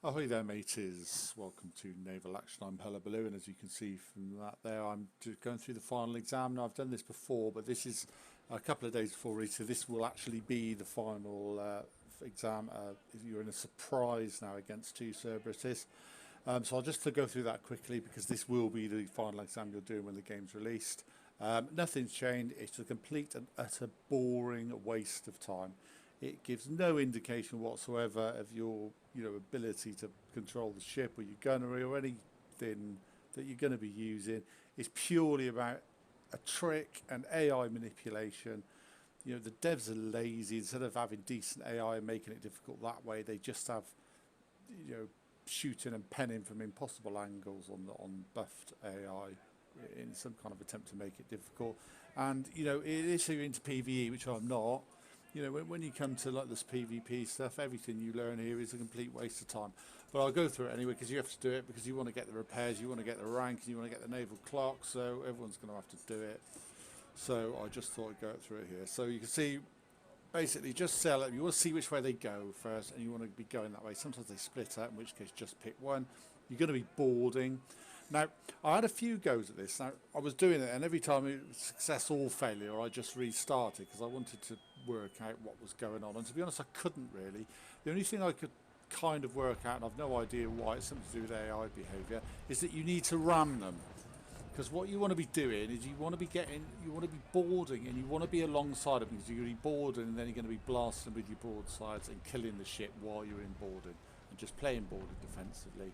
Ahoy there, mateys. Welcome to Naval Action. I'm Hullabaloo, and as you can see from that there, I'm going through the final exam. Now, I've done this before, but this is a couple of days before read, so this will actually be the final exam. You're in a surprise now against two Cerberus. So I'll just go through that quickly because this will be the final exam you're doing when the game's released. Nothing's changed. It's a complete and utter boring waste of time. It gives no indication whatsoever of your ability to control the ship or your gunnery or anything that you're going to be using. It's purely about a trick and AI manipulation. The devs are lazy. Instead of having decent AI and making it difficult that way, they just have shooting and penning from impossible angles on buffed AI in some kind of attempt to make it difficult. And if you're into PvE, which I'm not, when you come to like this PvP stuff, everything you learn here is a complete waste of time. But I'll go through it anyway because you have to do it, because you want to get the repairs, you want to get the rank, and you want to get the naval clock, so everyone's going to have to do it. So I just thought I'd go through it here. So you can see, basically just sell it. You want to see which way they go first, and you want to be going that way. Sometimes they split out, in which case just pick one. You're going to be boarding. Now, I had a few goes at this. Now, I was doing it, and every time it was success or failure, I just restarted because I wanted to work out what was going on. And to be honest, I couldn't really. The only thing I could kind of work out, and I've no idea why, it's something to do with AI behaviour, is that you need to ram them. Because what you want to be doing is you want to be boarding, and you want to be alongside them, because you're going to be boarding, and then you're going to be blasting with your broadsides and killing the ship while you're in boarding, and just playing boarding defensively.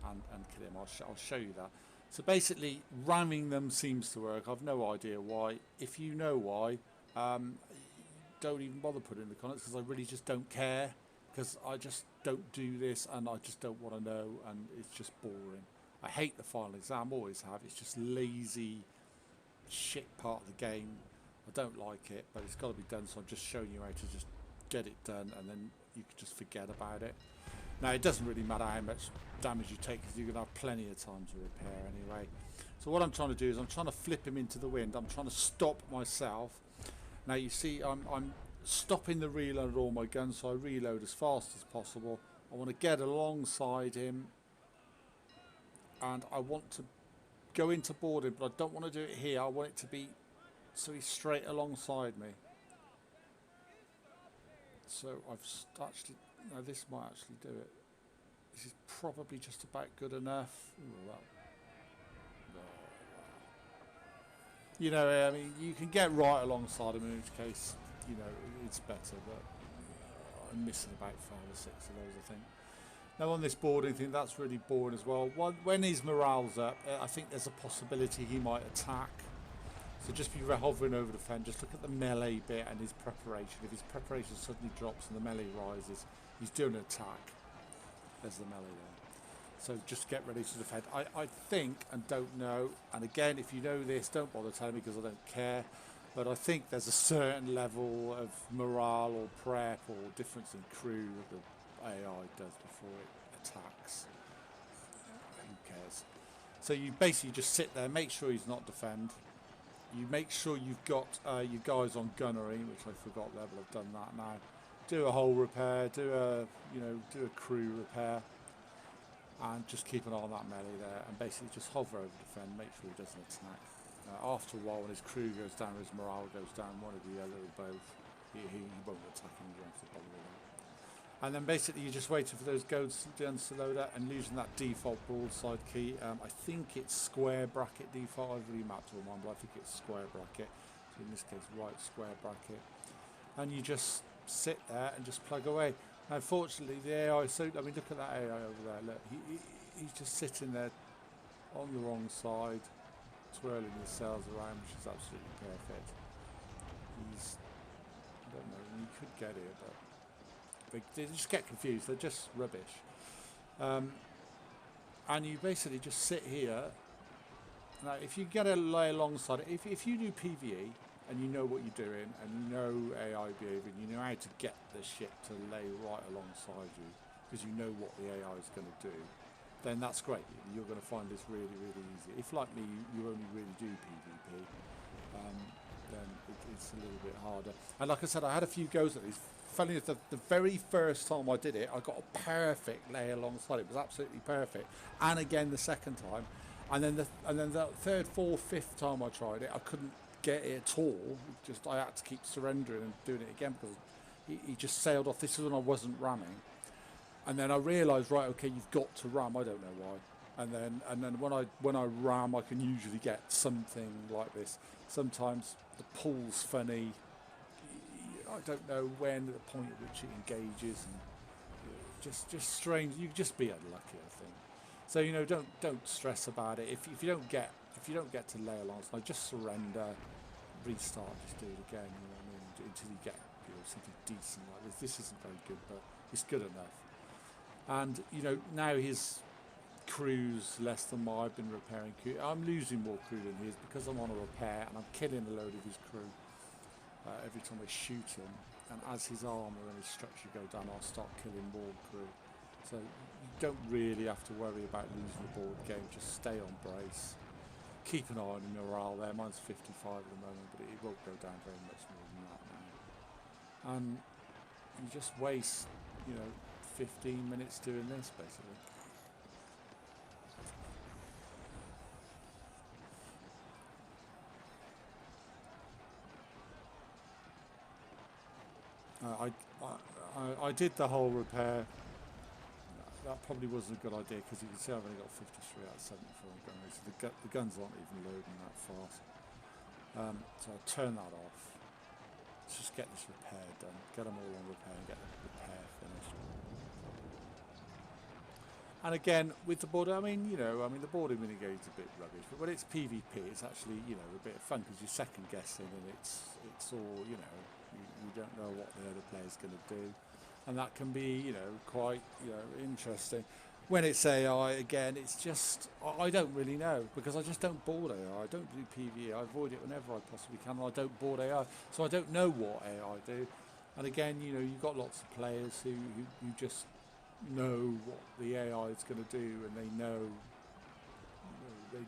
And kill him. I'll show you that. So basically, ramming them seems to work. I've no idea why. If you know why, don't even bother putting in the comments, because I really just don't care, because I just don't do this and I just don't want to know, and it's just boring. I hate the final exam, always have. It's just lazy shit part of the game. I don't like it, but it's got to be done, so I'm just showing you how to just get it done, and then you can just forget about it. Now, it doesn't really matter how much damage you take, because you're going to have plenty of time to repair anyway. So what I'm trying to do is I'm trying to flip him into the wind. I'm trying to stop myself. Now you see I'm stopping the reload of all my guns, so I reload as fast as possible. I want to get alongside him, and I want to go into boarding, but I don't want to do it here. I want it to be so he's straight alongside me. So I've actually, now this might actually do it. This is probably just about good enough. Ooh, well, I mean, you can get right alongside him, in which case, it's better, but I'm missing about 5 or 6 of those, I think. Now on this boarding thing, that's really boring as well. When his morale's up, I think there's a possibility he might attack. So just be hovering over the fence, just look at the melee bit and his preparation. If his preparation suddenly drops and the melee rises, he's doing an attack. There's the melee there. So just get ready to defend. I think, and don't know, and again, if you know this, don't bother telling me because I don't care, but I think there's a certain level of morale or prep or difference in crew that the AI does before it attacks. Who cares? So you basically just sit there, make sure he's not defend. You make sure you've got your guys on gunnery, which I forgot there, but I've done that now. Do a hull repair, do a crew repair, and just keep an eye on that melee there, and basically just hover over defend, make sure he doesn't attack. After a while, when his crew goes down, his morale goes down, one or the other or both, he won't attack him, you don't have to bother with that. And then basically you're just waiting for those guns to load out and losing that default broadside key. I think it's square bracket default. I've remapped all mine, but I think it's square bracket. So in this case, right square bracket. And you just sit there and just plug away. Now, unfortunately, the AI, look at that AI over there. Look, he's just sitting there on the wrong side, twirling his cells around, which is absolutely perfect. I don't know, you could get it, but they just get confused. They're just rubbish. And you basically just sit here. Now, if you get a lay alongside it, if you do PvE and you know what you're doing and you know AI behaviour and you know how to get the ship to lay right alongside you because you know what the AI is going to do, then that's great. You're going to find this really, really easy. If, like me, you only really do PvP, then it's a little bit harder. And like I said, I had a few goes at these. funny enough, the very first time I did it, I got a perfect lay alongside. It was absolutely perfect. And again the second time, and then the third, fourth, fifth time I tried it, I couldn't get it at all. Just I had to keep surrendering and doing it again because he just sailed off. This is when I wasn't ramming, and then I realised, right, okay, you've got to ram. I don't know why. And then when I ram, I can usually get something like this. Sometimes the pull's funny. I don't know when, the point at which it engages, and just strange. You just be unlucky, I think. So don't stress about it. If you don't get to lay alongside, just surrender, restart, just do it again. You know what I mean? Until you get something decent like this. This isn't very good, but it's good enough. And now his crew's less than mine. I've been repairing crew. I'm losing more crew than his because I'm on a repair, and I'm killing a load of his crew every time I shoot him. And as his armour and his structure go down, I'll start killing more crew. So you don't really have to worry about losing the board game. Just stay on brace. Keep an eye on the morale there. Mine's 55 at the moment, but it won't go down very much more than that now. And you just waste 15 minutes doing this basically. I did the whole repair. That probably wasn't a good idea because you can see I've only got 53 out of 74 going, so the guns aren't even loading that fast. So I'll turn that off. Let's just get this repair done. Get them all on repair and get the repair finished. And again, with the border, the boarding minigame is a bit rubbish, but when it's PvP, it's actually, a bit of fun because you're second guessing and it's all, you don't know what the other player's going to do. And that can be, quite, interesting. When it's AI, again, it's just, I don't really know because I just don't board AI. I don't do PvE. I avoid it whenever I possibly can. And I don't board AI. So I don't know what AI do. And again, you've got lots of players who just know what the AI is going to do, and they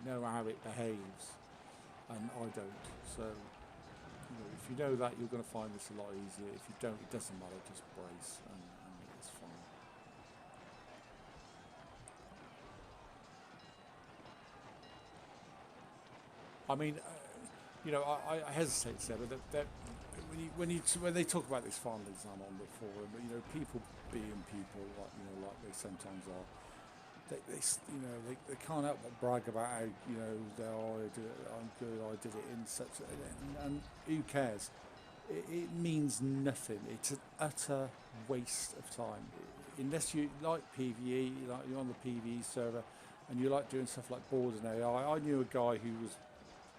know how it behaves, and I don't. So if you know that, you're going to find this a lot easier. If you don't, it doesn't matter. Just brace, and it's fine. I mean, I hesitate to say, but that when they talk about this final exam on the forum, people being people like they sometimes are, they can't help but brag about how I'm good, I did it in such and who cares? It means nothing. It's an utter waste of time unless you like PvE, you're on the PvE server, and you like doing stuff like boarding AI. I knew a guy who was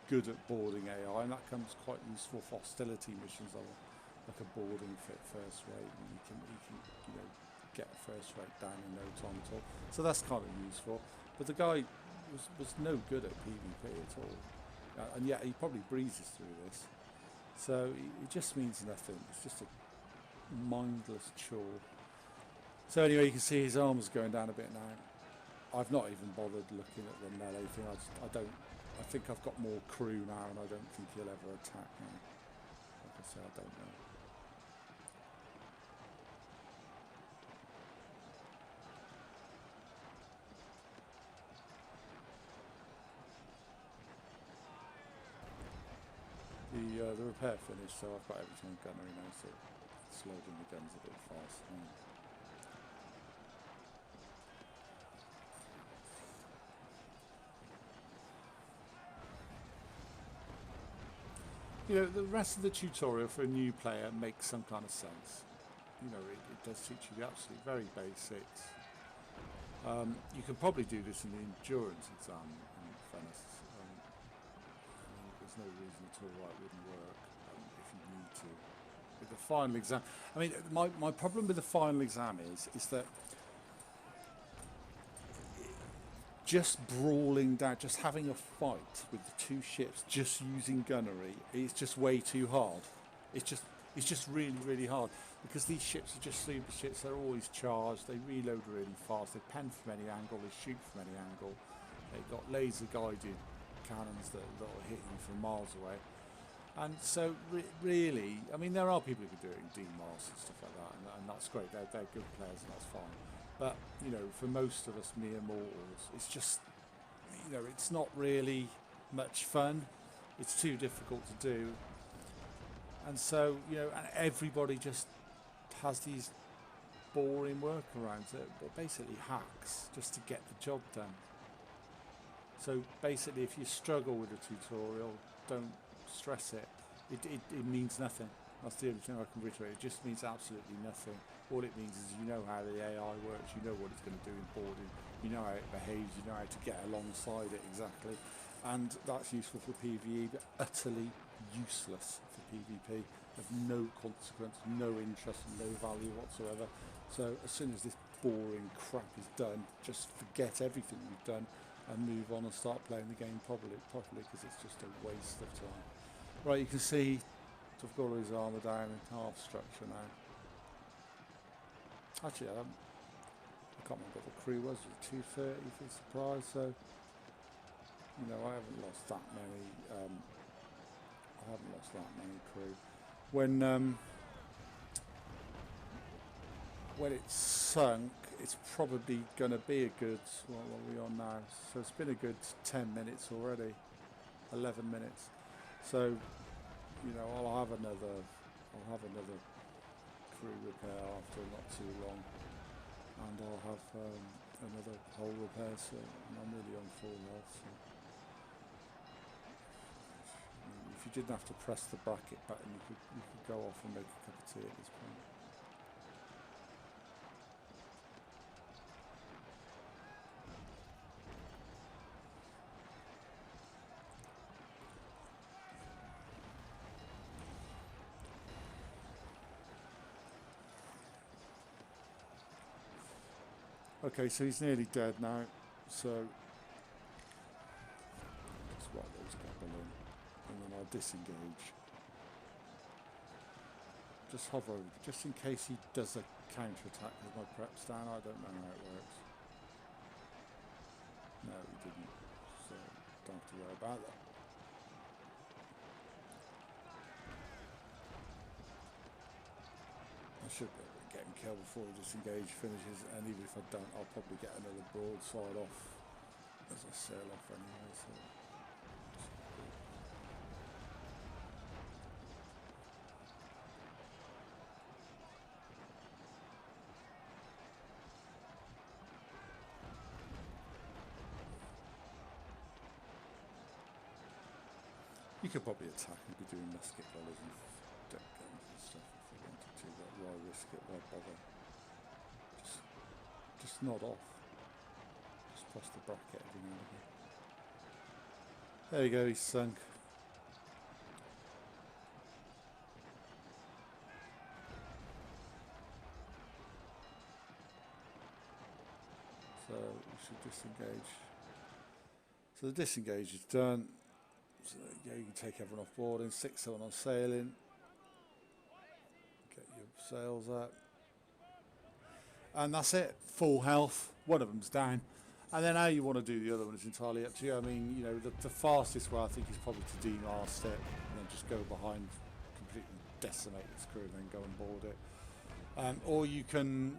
good at boarding AI, and that comes quite useful for hostility missions, like a boarding first rate, and you can get first rate down in no time at all. So that's kind of useful. But the guy was no good at PvP at all, and yet he probably breezes through this. So it just means nothing. It's just a mindless chore. So anyway, you can see his armor's going down a bit now. I've not even bothered looking at the melee thing. I think I've got more crew now, and I don't think he'll ever attack me. Like I say, I don't know. The repair finished, so I've got everything on gunnery now, so it's loading the guns a bit fast. The rest of the tutorial for a new player makes some kind of sense. It does teach you the absolute very basics. You can probably do this in the endurance exam, in fairness. There's no reason at all why it wouldn't work if you need to. With the final exam, my problem with the final exam is that just brawling down, just having a fight with the two ships, just using gunnery, is just way too hard. It's just really, really hard because these ships are just super ships. They're always charged. They reload really fast. They pen from any angle. They shoot from any angle. They've got laser guided cannons that will hit you from miles away. And so really, I mean, there are people who are doing DMARS and stuff like that, and that's great. They're good players, and that's fine. But you know, for most of us mere mortals, it's just, you know, it's not really much fun. It's too difficult to do, and so you know, and everybody just has these boring workarounds that basically hacks just to get the job done. So basically, if you struggle with a tutorial, don't stress it. It means nothing. That's the only thing I can reiterate. It just means absolutely nothing. All it means is you know how the AI works, you know what it's going to do in boarding, you know how it behaves, you know how to get alongside it exactly. And that's useful for PvE, but utterly useless for PvP. Of no consequence, no interest, no value whatsoever. So as soon as this boring crap is done, just forget everything you've done and move on and start playing the game properly because it's just a waste of time. Right, you can see I've got all his armour down in half structure now. Actually, I can't remember what the crew was. It was 230 for the surprise, so you know I haven't lost that many. Crew. When it's sunk, it's probably going to be a good. What are we on now? So it's been a good 10 minutes already, 11 minutes. So you know I'll have another crew repair after not too long, and I'll have another hull repair. So I'm really on full health. So. If you didn't have to press the bracket button, you could go off and make a cup of tea at this point. Okay, so he's nearly dead now, so just whack those couple in, and then I'll disengage. Just hover over, just in case he does a counter-attack with my prep's down. I don't know how it works. No, he didn't, so don't have to worry about that. I should be able to get him killed before he disengage finishes, and even if I don't, I'll probably get another broadside off as I sail off anyway. So. You could probably attack and be doing musket volleys and deck guns and stuff if you wanted to, but why risk it, why bother? Just nod off. Just press the bracket every now and again. There you go, he's sunk. So we should disengage. So the disengage is done. So there you go, you can take everyone off boarding, stick someone on sailing, get your sails up, and that's it. Full health. One of them's down, and then how you want to do the other one is entirely up to you. I mean, you know, the fastest way I think is probably to demast it and then just go behind, completely decimate its crew, and then go and board it. Or you can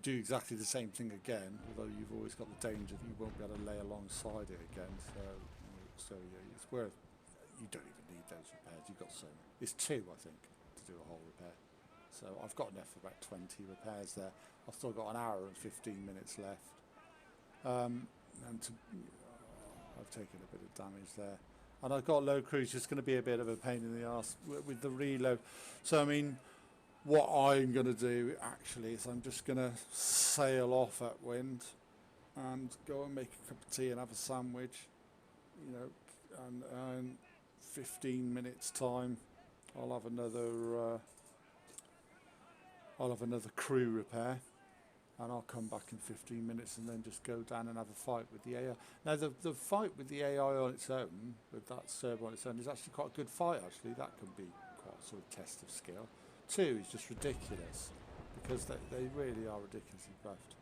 do exactly the same thing again, although you've always got the danger that you won't be able to lay alongside it again. So yeah, it's worth. You don't even need those repairs. You've got so. It's 2, I think, to do a whole repair. So I've got enough for about 20 repairs there. I've still got an hour and 15 minutes left. I've taken a bit of damage there. And I've got low crew, just going to be a bit of a pain in the arse with the reload. So, I mean, what I'm going to do actually is I'm just going to sail off at wind and go and make a cup of tea and have a sandwich. You know, and 15 minutes time, I'll have another crew repair, and I'll come back in 15 minutes and then just go down and have a fight with the AI. Now the fight with the AI on its own, with that server on its own, is actually quite a good fight. Actually, that can be quite a sort of test of skill. 2 is just ridiculous because they really are ridiculously buffed.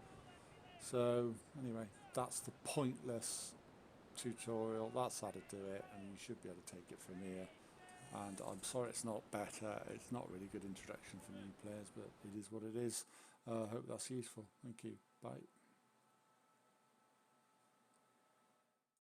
So anyway, that's the pointless tutorial. That's how to do it, and you should be able to take it from here. And I'm sorry it's not better. It's not really good introduction for new players, but it is what it is. Hope that's useful. Thank you. Bye.